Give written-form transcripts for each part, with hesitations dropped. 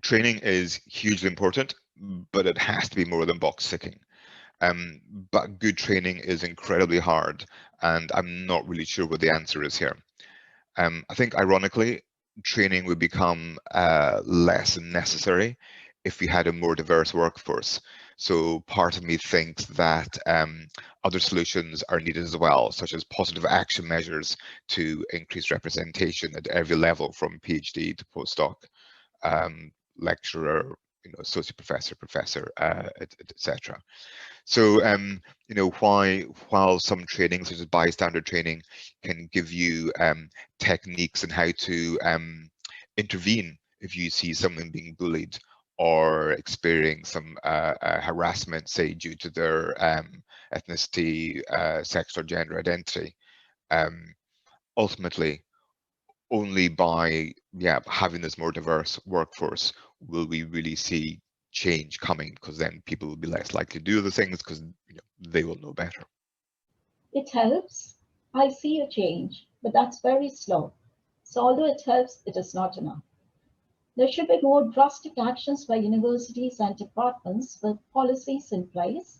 Training is hugely important, but it has to be more than box ticking. But good training is incredibly hard, and I'm not really sure what the answer is here. I think, ironically, training would become less necessary if we had a more diverse workforce. So part of me thinks that other solutions are needed as well, such as positive action measures to increase representation at every level, from PhD to postdoc, lecturer, associate professor, professor, etc. So, while some training, such as bystander training, can give you techniques on how to intervene if you see someone being bullied or experiencing some harassment, say due to their ethnicity, sex, or gender identity. Ultimately, only by having this more diverse workforce will we really see change coming, because then people will be less likely to do the things because they will know better. It helps. I see a change, but that's very slow. So although it helps, it is not enough. There should be more drastic actions by universities and departments with policies in place.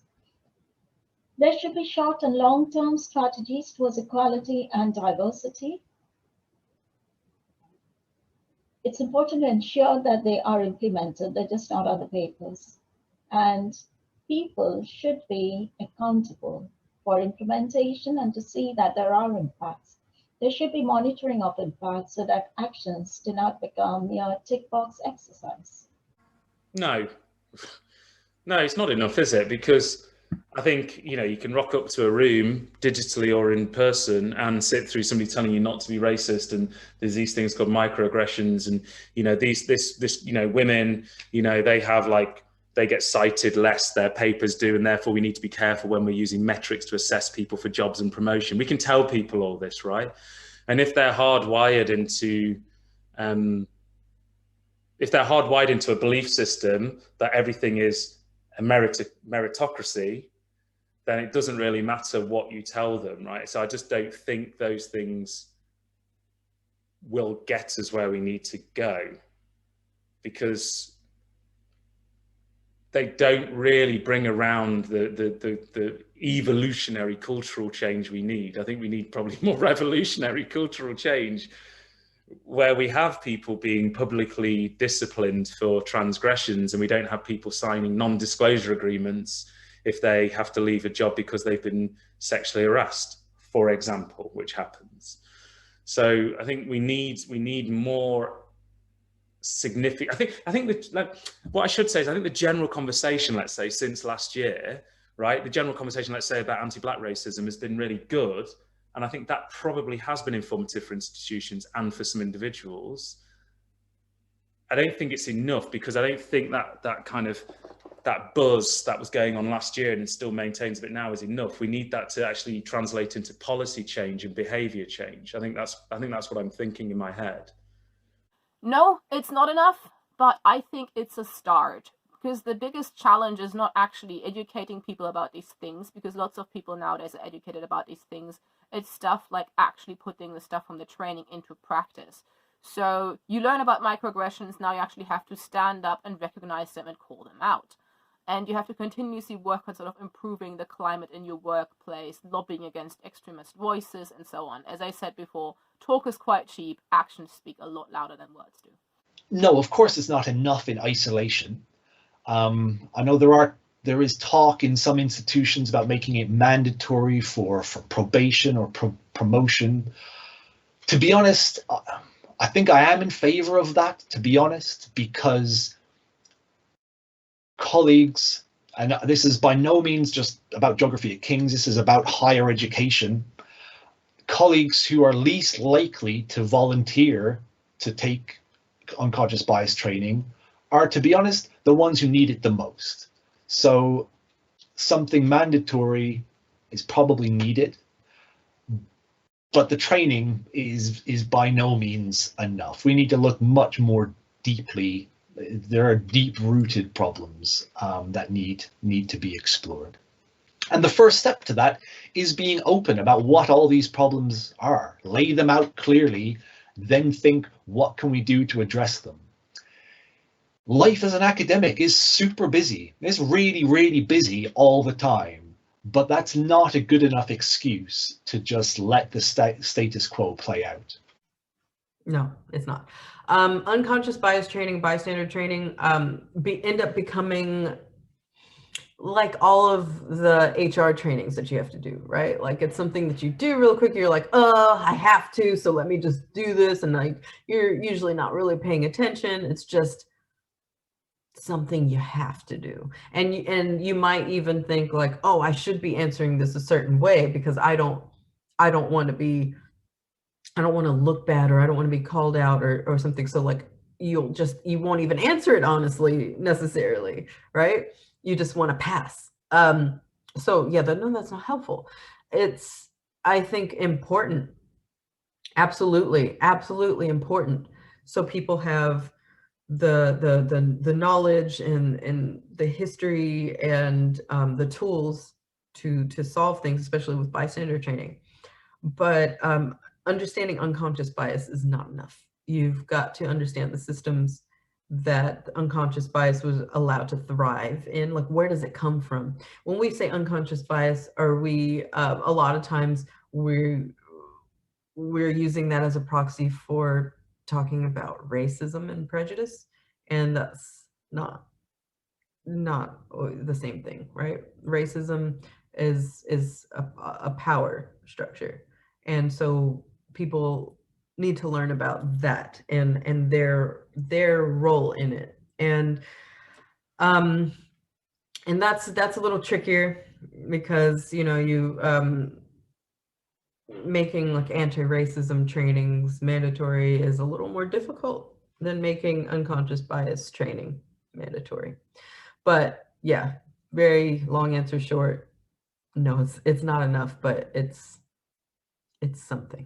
There should be short and long-term strategies towards equality and diversity. It's important to ensure that they are implemented, they're just not on the papers. And people should be accountable for implementation and to see that there are impacts. There should be monitoring of impacts so that actions do not become mere tick box exercise. No, it's not enough, is it? Because I think, you can rock up to a room digitally or in person and sit through somebody telling you not to be racist, and there's these things called microaggressions, and women, they get cited less, their papers do, and therefore we need to be careful when we're using metrics to assess people for jobs and promotion. We can tell people all this, right? And if they're hardwired into a belief system that everything is a meritocracy, then it doesn't really matter what you tell them, right? So I just don't think those things will get us where we need to go, because they don't really bring around the evolutionary cultural change we need. I think we need probably more revolutionary cultural change, where we have people being publicly disciplined for transgressions, and we don't have people signing non-disclosure agreements if they have to leave a job because they've been sexually harassed, for example, which happens. So I think we need more significant. I think what I should say is, I think the general conversation, let's say, since last year, right? The general conversation, let's say, about anti-Black racism has been really good. And I think that probably has been informative for institutions and for some individuals. I don't think it's enough, because I don't think that buzz that was going on last year and still maintains a bit now is enough. We need that to actually translate into policy change and behavior change. I think that's what I'm thinking in my head. No, it's not enough, but I think it's a start. Because the biggest challenge is not actually educating people about these things, because lots of people nowadays are educated about these things. It's stuff like actually putting the stuff from the training into practice. So you learn about microaggressions, now you actually have to stand up and recognize them and call them out. And you have to continuously work on sort of improving the climate in your workplace, lobbying against extremist voices, and so on. As I said before, talk is quite cheap, actions speak a lot louder than words do. No, of course it's not enough in isolation. I know there is talk in some institutions about making it mandatory for probation or promotion. To be honest, I think I am in favor of that, to be honest, because colleagues, and this is by no means just about geography at King's, this is about higher education, colleagues who are least likely to volunteer to take unconscious bias training are, to be honest, the ones who need it the most. So something mandatory is probably needed, but the training is by no means enough. We need to look much more deeply. There are deep-rooted problems that need to be explored. And the first step to that is being open about what all these problems are. Lay them out clearly, then think, what can we do to address them? life as an academic is super busy. It's really, really busy all the time. But that's not a good enough excuse to just let the status quo play out. No, it's not. Unconscious bias training, bystander training, end up becoming like all of the HR trainings that you have to do, right? Like it's something that you do real quick. You're like, oh, I have to, so let me just do this. And like, you're usually not really paying attention. It's just something you have to do. And you might even think like, oh, I should be answering this a certain way because I don't want to look bad, or I don't want to be called out or something. So like, you won't even answer it honestly necessarily, right? You just want to pass. So yeah, that's not helpful. It's, I think, important. Absolutely important. So people have the knowledge and the history and the tools to solve things, especially with bystander training. But understanding unconscious bias is not enough. You've got to understand the systems that unconscious bias was allowed to thrive in. Like, where does it come from? When we say unconscious bias, are we a lot of times we're using that as a proxy for talking about racism and prejudice, and that's not the same thing, right? Racism is a power structure, and so people need to learn about that and their role in it, and that's a little trickier because you making like anti-racism trainings mandatory is a little more difficult than making unconscious bias training mandatory. But yeah, very long answer short, no, it's not enough, but it's something.